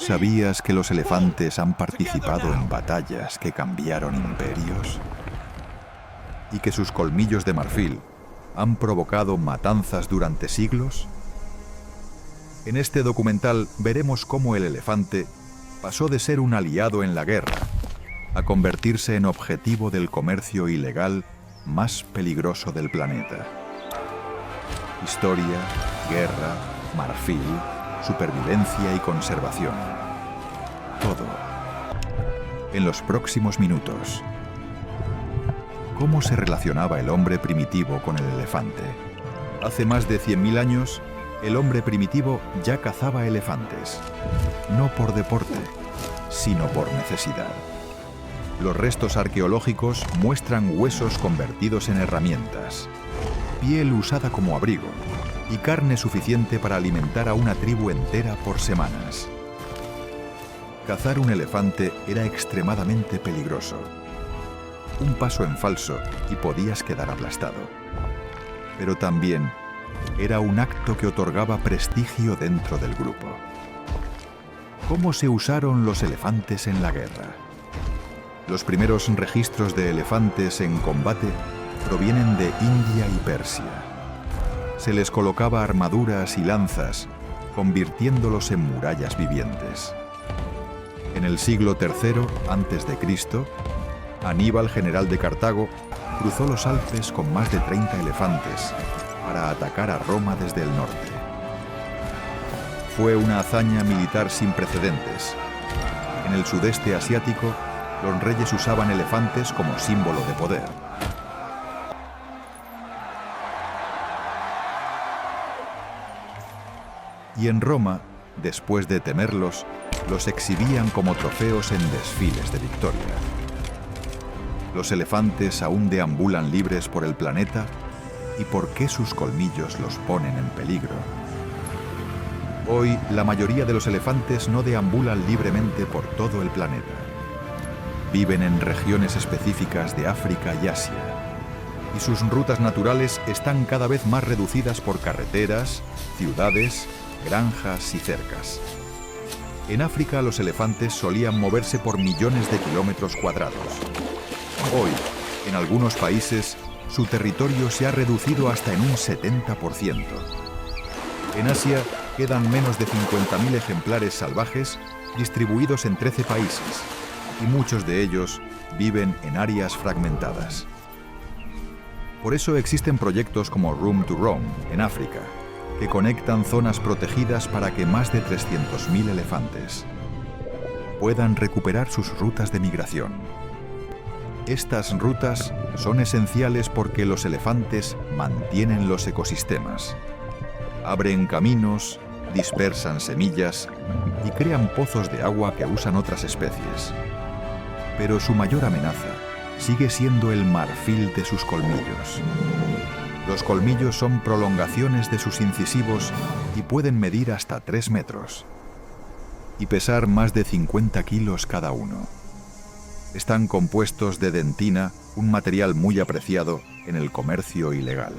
¿Sabías que los elefantes han participado en batallas que cambiaron imperios? ¿Y que sus colmillos de marfil han provocado matanzas durante siglos? En este documental veremos cómo el elefante pasó de ser un aliado en la guerra a convertirse en objetivo del comercio ilegal más peligroso del planeta. Historia, guerra, marfil, supervivencia y conservación. Todo. En los próximos minutos. ¿Cómo se relacionaba el hombre primitivo con el elefante? Hace más de 100.000 años, el hombre primitivo ya cazaba elefantes. No por deporte, sino por necesidad. Los restos arqueológicos muestran huesos convertidos en herramientas, piel usada como abrigo y carne suficiente para alimentar a una tribu entera por semanas. Cazar un elefante era extremadamente peligroso. Un paso en falso y podías quedar aplastado. Pero también era un acto que otorgaba prestigio dentro del grupo. ¿Cómo se usaron los elefantes en la guerra? Los primeros registros de elefantes en combate provienen de India y Persia. Se les colocaba armaduras y lanzas, convirtiéndolos en murallas vivientes. En el siglo III a.C., Aníbal, general de Cartago, cruzó los Alpes con más de 30 elefantes para atacar a Roma desde el norte. Fue una hazaña militar sin precedentes. En el sudeste asiático, los reyes usaban elefantes como símbolo de poder. Y en Roma, después de temerlos, los exhibían como trofeos en desfiles de victoria. ¿Los elefantes aún deambulan libres por el planeta? ¿Y por qué sus colmillos los ponen en peligro? Hoy, la mayoría de los elefantes no deambulan libremente por todo el planeta. Viven en regiones específicas de África y Asia, y sus rutas naturales están cada vez más reducidas por carreteras, ciudades, granjas y cercas. En África, los elefantes solían moverse por millones de kilómetros cuadrados. Hoy, en algunos países, su territorio se ha reducido hasta en un 70%. En Asia, quedan menos de 50.000 ejemplares salvajes distribuidos en 13 países, y muchos de ellos viven en áreas fragmentadas. Por eso existen proyectos como Room to Roam, en África, que conectan zonas protegidas para que más de 300.000 elefantes puedan recuperar sus rutas de migración. Estas rutas son esenciales porque los elefantes mantienen los ecosistemas, abren caminos, dispersan semillas y crean pozos de agua que usan otras especies. Pero su mayor amenaza sigue siendo el marfil de sus colmillos. Los colmillos son prolongaciones de sus incisivos y pueden medir hasta 3 metros y pesar más de 50 kilos cada uno. Están compuestos de dentina, un material muy apreciado en el comercio ilegal.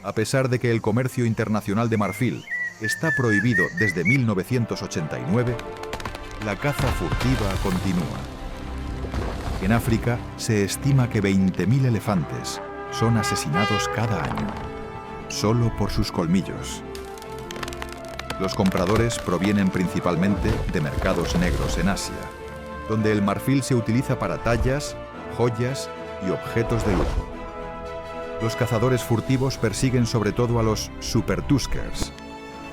A pesar de que el comercio internacional de marfil está prohibido desde 1989, la caza furtiva continúa. En África se estima que 20.000 elefantes son asesinados cada año, solo por sus colmillos. Los compradores provienen principalmente de mercados negros en Asia, donde el marfil se utiliza para tallas, joyas y objetos de lujo. Los cazadores furtivos persiguen sobre todo a los super tuskers,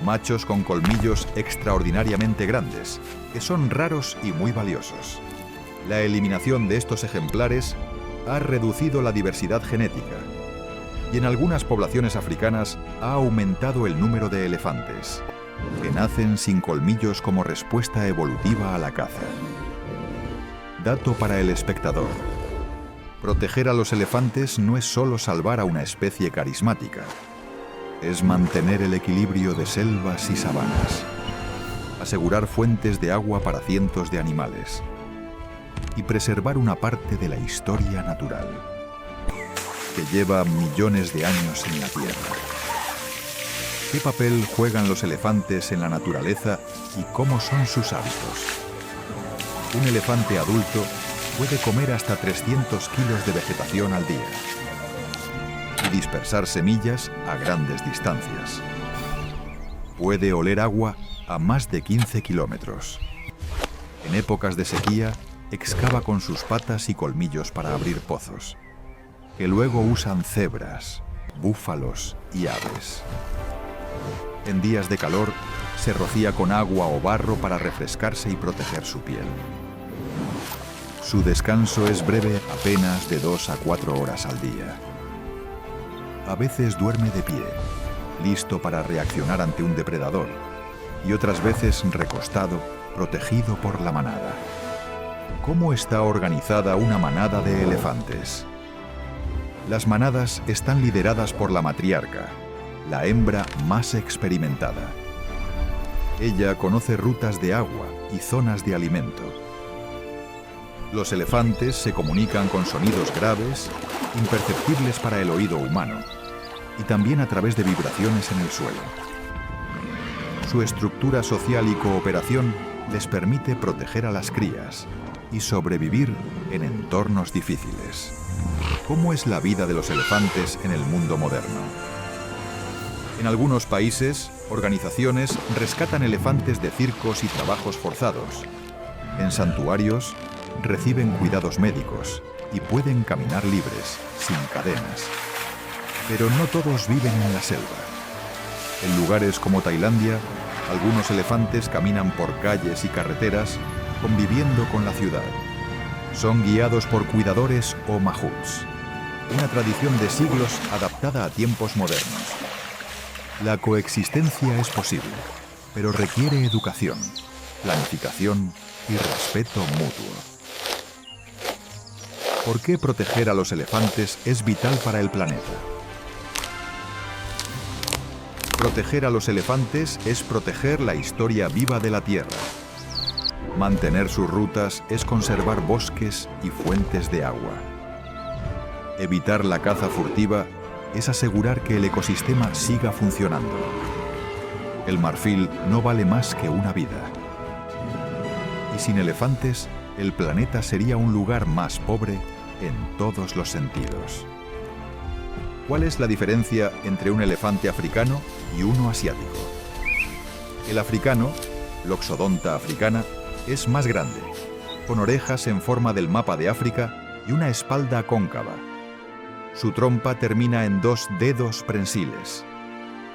machos con colmillos extraordinariamente grandes, que son raros y muy valiosos. La eliminación de estos ejemplares ha reducido la diversidad genética y en algunas poblaciones africanas ha aumentado el número de elefantes, que nacen sin colmillos como respuesta evolutiva a la caza. Dato para el espectador. Proteger a los elefantes no es solo salvar a una especie carismática, es mantener el equilibrio de selvas y sabanas, asegurar fuentes de agua para cientos de animales y preservar una parte de la historia natural que lleva millones de años en la Tierra. ¿Qué papel juegan los elefantes en la naturaleza y cómo son sus hábitos? Un elefante adulto puede comer hasta 300 kilos de vegetación al día y dispersar semillas a grandes distancias. Puede oler agua a más de 15 kilómetros. En épocas de sequía, excava con sus patas y colmillos para abrir pozos, que luego usan cebras, búfalos y aves. En días de calor, se rocía con agua o barro para refrescarse y proteger su piel. Su descanso es breve, apenas de 2 a 4 horas al día. A veces duerme de pie, listo para reaccionar ante un depredador, y otras veces recostado, protegido por la manada. ¿Cómo está organizada una manada de elefantes? Las manadas están lideradas por la matriarca, la hembra más experimentada. Ella conoce rutas de agua y zonas de alimento. Los elefantes se comunican con sonidos graves, imperceptibles para el oído humano, y también a través de vibraciones en el suelo. Su estructura social y cooperación les permite proteger a las crías y sobrevivir en entornos difíciles. ¿Cómo es la vida de los elefantes en el mundo moderno? En algunos países, organizaciones rescatan elefantes de circos y trabajos forzados. En santuarios, reciben cuidados médicos y pueden caminar libres, sin cadenas. Pero no todos viven en la selva. En lugares como Tailandia, algunos elefantes caminan por calles y carreteras, conviviendo con la ciudad. Son guiados por cuidadores o mahuts, una tradición de siglos adaptada a tiempos modernos. La coexistencia es posible, pero requiere educación, planificación y respeto mutuo. ¿Por qué proteger a los elefantes es vital para el planeta? Proteger a los elefantes es proteger la historia viva de la Tierra. Mantener sus rutas es conservar bosques y fuentes de agua. Evitar la caza furtiva es asegurar que el ecosistema siga funcionando. El marfil no vale más que una vida. Y sin elefantes, el planeta sería un lugar más pobre en todos los sentidos. ¿Cuál es la diferencia entre un elefante africano y uno asiático? El africano, Loxodonta africana, es más grande, con orejas en forma del mapa de África y una espalda cóncava. Su trompa termina en 2 dedos prensiles.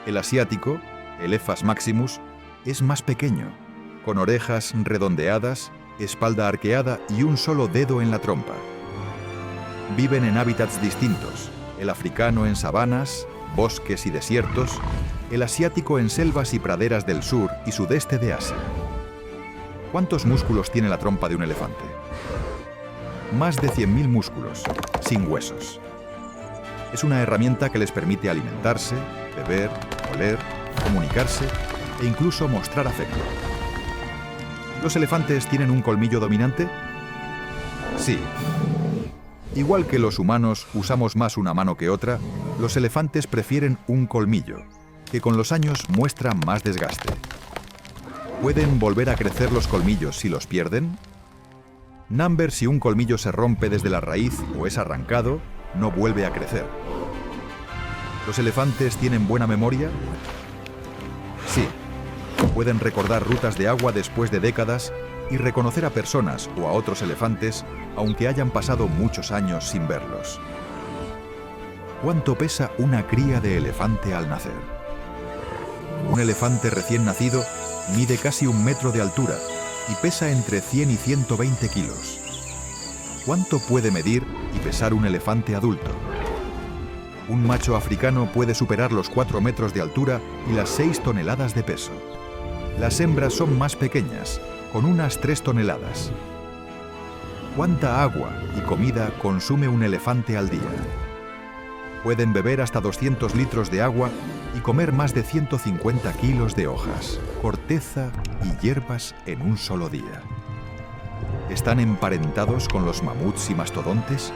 El asiático, Elephas maximus, es más pequeño, con orejas redondeadas, espalda arqueada y un solo dedo en la trompa. Viven en hábitats distintos, el africano en sabanas, bosques y desiertos, el asiático en selvas y praderas del sur y sudeste de Asia. ¿Cuántos músculos tiene la trompa de un elefante? Más de 100.000 músculos, sin huesos. Es una herramienta que les permite alimentarse, beber, oler, comunicarse e incluso mostrar afecto. ¿Los elefantes tienen un colmillo dominante? Sí. Igual que los humanos usamos más una mano que otra, los elefantes prefieren un colmillo, que con los años muestra más desgaste. ¿Pueden volver a crecer los colmillos si los pierden? Number, si un colmillo se rompe desde la raíz o es arrancado, no vuelve a crecer. ¿Los elefantes tienen buena memoria? Sí. Pueden recordar rutas de agua después de décadas y reconocer a personas o a otros elefantes, aunque hayan pasado muchos años sin verlos. ¿Cuánto pesa una cría de elefante al nacer? Un elefante recién nacido mide casi 1 metro de altura y pesa entre 100 y 120 kilos. ¿Cuánto puede medir y pesar un elefante adulto? Un macho africano puede superar los 4 metros de altura y las 6 toneladas de peso. Las hembras son más pequeñas, con unas 3 toneladas. ¿Cuánta agua y comida consume un elefante al día? Pueden beber hasta 200 litros de agua y comer más de 150 kilos de hojas, corteza y hierbas en un solo día. ¿Están emparentados con los mamuts y mastodontes?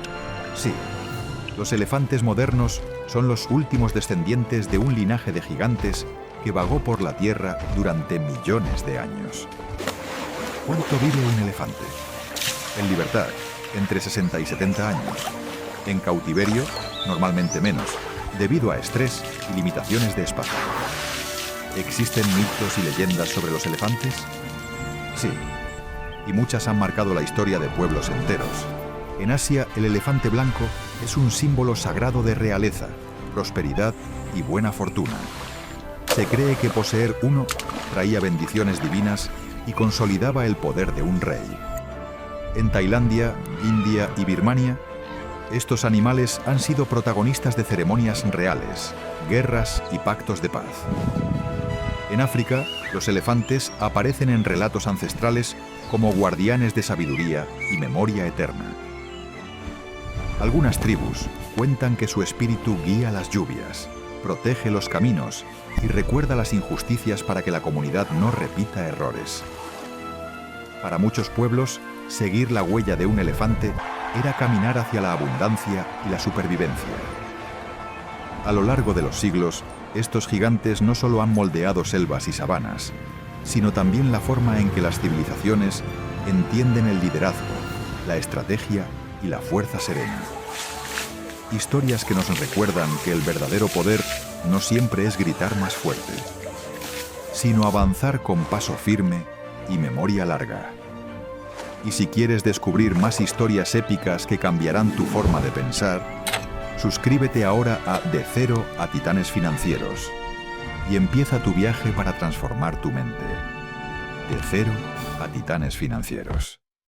Sí. Los elefantes modernos son los últimos descendientes de un linaje de gigantes que vagó por la Tierra durante millones de años. ¿Cuánto vive un elefante? En libertad, entre 60 y 70 años. En cautiverio, normalmente menos, debido a estrés y limitaciones de espacio. ¿Existen mitos y leyendas sobre los elefantes? Sí, y muchas han marcado la historia de pueblos enteros. En Asia, el elefante blanco es un símbolo sagrado de realeza, prosperidad y buena fortuna. Se cree que poseer uno traía bendiciones divinas y consolidaba el poder de un rey. En Tailandia, India y Birmania, estos animales han sido protagonistas de ceremonias reales, guerras y pactos de paz. En África, los elefantes aparecen en relatos ancestrales como guardianes de sabiduría y memoria eterna. Algunas tribus cuentan que su espíritu guía las lluvias, protege los caminos y recuerda las injusticias para que la comunidad no repita errores. Para muchos pueblos, seguir la huella de un elefante era caminar hacia la abundancia y la supervivencia. A lo largo de los siglos, estos gigantes no solo han moldeado selvas y sabanas, sino también la forma en que las civilizaciones entienden el liderazgo, la estrategia y la fuerza serena. Historias que nos recuerdan que el verdadero poder no siempre es gritar más fuerte, sino avanzar con paso firme y memoria larga. Y si quieres descubrir más historias épicas que cambiarán tu forma de pensar, suscríbete ahora a De Cero a Titanes Financieros y empieza tu viaje para transformar tu mente. De Cero a Titanes Financieros.